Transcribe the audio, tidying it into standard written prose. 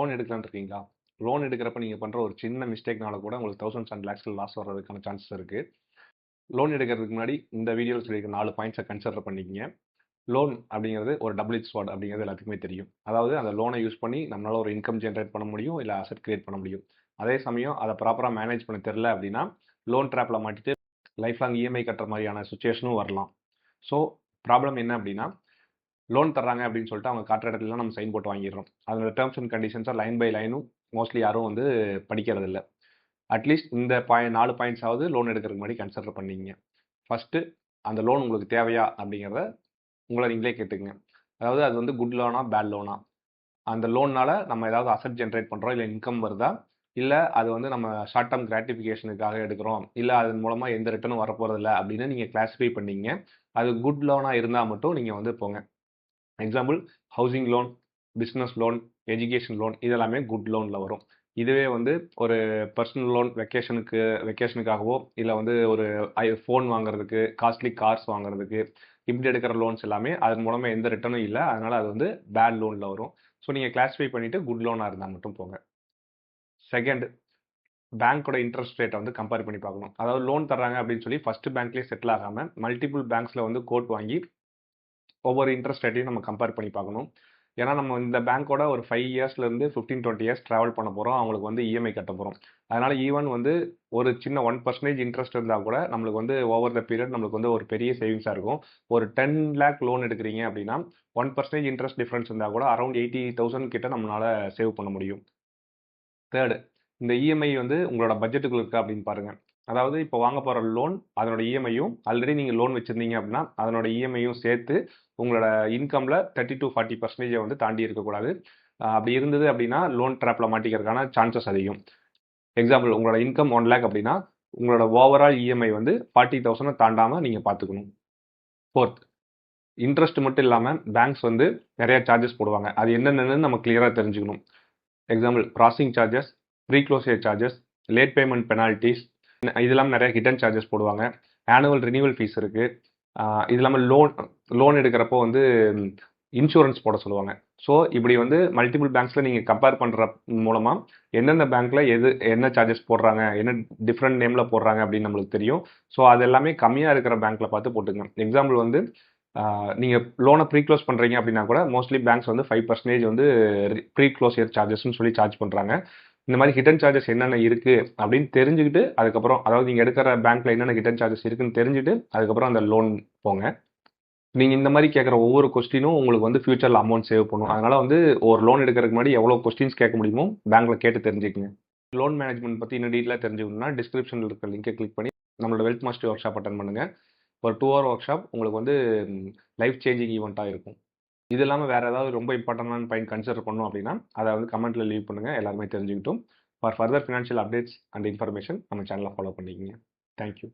Loan எடுக்கலான்னு இருக்கீங்களா? Loan எடுக்கிறப்ப நீங்க பண்ற ஒரு சின்ன மிஸ்டேக்னால கூட உங்களுக்கு தௌசண்ட்ஸ் அண்ட் லேக்ஸ்ல லாஸ் வர்றதுக்கான சான்சஸ் இருக்கு. லோன் எடுக்கிறதுக்கு முன்னாடி இந்த வீடியோவில் சொல்லியிருக்க 4 பாயிண்ட்ஸை கன்சிடர் பண்ணிக்கங்க. லோன் அப்படிங்கிறது ஒரு டபுள் எட்ஜ் ஸ்வார்ட் அப்படிங்கிறது எல்லாத்துக்குமே தெரியும். அதாவது அந்த லோனை யூஸ் பண்ணி நம்மளால ஒரு இன்கம் ஜென்ரேட் பண்ண முடியும், இல்லை அசெட் கிரியேட் பண்ண முடியும். அதே சமயம் அதை ப்ராப்பராக மேனேஜ் பண்ண தெரியல அப்படின்னா லோன் ட்ராப்ல மாட்டிட்டு லைஃப் லாங் இஎம்ஐ கட்டுற மாதிரியான சுச்சுவேஷனும் வரலாம். ஸோ ப்ராப்ளம் என்ன அப்படின்னா, லோன் தர்றாங்க அப்படின்னு சொல்லிட்டு அவங்க காட்டுற இடத்துல நம்ம சைன் போட்டு வாங்கிடுறோம். அதோட டேர்ம்ஸ் அண்ட் கண்டிஷன்ஸை லைன் பை லைனும் மோஸ்ட்லி யாரும் வந்து படிக்கிறது இல்லை. அட்லீஸ்ட் இந்த 4 பாயிண்ட்ஸாவது லோன் எடுக்கிறதுக்கு முன்னாடி கன்சிடர் பண்ணிங்க. ஃபர்ஸ்ட், அந்த லோன் உங்களுக்கு தேவையா அப்படிங்கிறத உங்களை நீங்களே கேட்டுக்குங்க. அதாவது அது வந்து குட் லோனா பேட் லோனா, அந்த லோன்னால நம்ம ஏதாவது அசெட் ஜென்ரேட் பண்ணுறோம், இல்லை இன்கம் வருதா, இல்லை அது வந்து நம்ம ஷார்ட் டேர்ம் கிராட்டிஃபிகேஷனுக்காக எடுக்கிறோம், இல்லை அதன் மூலமாக எந்த ரிட்டர்னும் வரப்போகிறதில்ல அப்படின்னு நீங்கள் கிளாஸிஃபை பண்ணீங்க. அது குட் லோனாக இருந்தால் மட்டும் நீங்கள் வந்து போங்க. Example, housing loan, business loan, education loan இதெல்லாமே குட் லோனில் வரும். இதுவே வந்து ஒரு பர்சனல் லோன் வெக்கேஷனுக்காகவோ, இல்லை வந்து ஒரு ஃபோன் வாங்குறதுக்கு, காஸ்ட்லி கார்ஸ் வாங்குறதுக்கு இப்படி எடுக்கிற லோன்ஸ் எல்லாமே அதன் மூலமாக எந்த ரிட்டர்னும் இல்லை, அதனால் அது வந்து பேட் லோனில் வரும். ஸோ நீங்கள் கிளாஸிஃபை பண்ணிவிட்டு குட் லோனாக இருந்தால் மட்டும் போங்க. செகண்ட், பேங்க்கோட இன்ட்ரெஸ்ட் ரேட்டை வந்து கம்பேர் பண்ணி பார்க்கணும். அதாவது லோன் தர்றாங்க அப்படின்னு சொல்லி ஃபர்ஸ்ட் பேங்க்லேயே செட்டில் ஆகாமல் மல்டிபிள் பேங்க்ஸில் வந்து கோட் வாங்கி ஒவ்வொரு இன்ட்ரெஸ்ட் ரேட்டையும் நம்ம கம்பேர் பண்ணி பார்க்கணும். ஏன்னா நம்ம இந்த பேங்க்கோட ஒரு 5 இயர்ஸ்லேருந்து 15-20 இயர்ஸ் ட்ராவல் பண்ண போகிறோம், அவங்களுக்கு வந்து இஎம்ஐ கட்ட போகிறோம். அதனால் ஈவன் வந்து ஒரு சின்ன 1% இன்ட்ரெஸ்ட் இருந்தால் கூட நம்மளுக்கு வந்து ஓவர் த பீரியட் நம்மளுக்கு வந்து ஒரு பெரிய சேவிங்ஸாக இருக்கும். ஒரு 10 lakh லோன் எடுக்கிறீங்க அப்படின்னா 1% இன்ட்ரெஸ்ட் டிஃப்ரென்ஸ் இருந்தால் கூட அரௌண்ட் 80,000 கிட்ட நம்மளால் சேவ் பண்ண முடியும். தேர்டு, இந்த இஎம்ஐ வந்து உங்களோட பட்ஜெட்டுக்குள்ள இருக்கா அப்படின்னு பாருங்கள். அதாவது இப்போ வாங்க போகிற லோன் அதனோட இஎம்ஐயும், ஆல்ரெடி நீங்கள் லோன் வச்சுருந்தீங்க அப்படின்னா அதனோட இஎம்ஐயும் சேர்த்து உங்களோட இன்கமில் 30-40% வந்து தாண்டி இருக்கக்கூடாது. அப்படி இருந்தது அப்படின்னா லோன் ட்ராப்பில் மாட்டிக்கிறதுக்கான சான்சஸ் அதிகம். எக்ஸாம்பிள், உங்களோட இன்கம் 1 lakh அப்படின்னா உங்களோட ஓவரால் இஎம்ஐ வந்து 40,000 தாண்டாமல் நீங்கள் பார்த்துக்கணும். ஃபோர்த், இன்ட்ரெஸ்ட் மட்டும் இல்லாமல் பேங்க்ஸ் வந்து நிறைய சார்ஜஸ் போடுவாங்க. அது என்னென்னு நம்ம கிளியராக தெரிஞ்சுக்கணும். Example, processing charges, pre closure charges, late payment penalties, இது இல்லாமல் நிறைய ஹிடன் சார்ஜஸ் போடுவாங்க. ஆனுவல் ரினியூவல் ஃபீஸ் இருக்குது. இது இல்லாமல் லோன் எடுக்கிறப்போ வந்து இன்சூரன்ஸ் போட சொல்லுவாங்க. ஸோ இப்படி வந்து மல்டிபிள் பேங்க்ஸில் நீங்கள் கம்பேர் பண்ணுற மூலமாக எந்தெந்த பேங்க்கில் என்ன சார்ஜஸ் போடுறாங்க, என்ன டிஃப்ரெண்ட் நேமில் போடுறாங்க அப்படின்னு நம்மளுக்கு தெரியும். ஸோ அது எல்லாமே கம்மியாக இருக்கிற பேங்க்கில் பார்த்து போட்டுங்க. எக்ஸாம்பிள் வந்து நீங்கள் லோனை ப்ரீ க்ளோஸ் பண்ணுறீங்க அப்படின்னா கூட மோஸ்ட்லி பேங்க்ஸ் வந்து 5% வந்து ப்ரீ க்ளோசியர் சார்ஜஸ்ன்னு சொல்லி சார்ஜ் பண்ணுறாங்க. இந்த மாதிரி ஹிடன் சார்ஜஸ் என்னென்ன இருக்குது அப்படின்னு தெரிஞ்சுக்கிட்டு அதுக்கப்புறம், அதாவது நீங்கள் எடுக்கிற பேங்க்கில் என்னென்ன ஹிடன் சார்ஜஸ் இருக்குன்னு தெரிஞ்சுட்டு அதுக்கப்புறம் அந்த லோன் போங்க. நீங்கள் இந்த மாதிரி கேட்குற ஒவ்வொரு கொஸ்டினும் உங்களுக்கு வந்து ஃபியூச்சரில் அமௌண்ட் சேவ் பண்ணும். அதனால் வந்து ஒரு லோன் எடுக்கிறதுக்கு முன்னாடி எவ்வளோ கொஸ்டின்ஸ் கேட்க முடியுமோ பேங்க்கில் கேட்டு தெரிஞ்சுக்கங்க. லோன் மேனேஜ்மெண்ட் பற்றி இன்னும் டீட்டெயிலாக தெரிஞ்சுக்கணும்னா டிஸ்கிரிப்ஷனில் இருக்கிற லிங்கை கிளிக் பண்ணி நம்மளோட wealth master work shop attend பண்ணுங்கள். ஒரு 2 hour ஒர்க் ஷாப் உங்களுக்கு வந்து லைஃப் சேஞ்சிங் ஈவெண்ட்டாக இருக்கும். இது இல்லாமல் வேறு ஏதாவது ரொம்ப இம்பார்ட்டண்டான பாயிண்ட் கன்சிடர் பண்ணணும் அப்படின்னா அதை வந்து கமெண்ட்டில் லீவ் பண்ணுங்கள், எல்லாருமே தெரிஞ்சுக்கிட்டும். For further financial updates and information நம்ம சேனலை ஃபாலோ பண்ணிக்கங்க. தேங்க்யூ.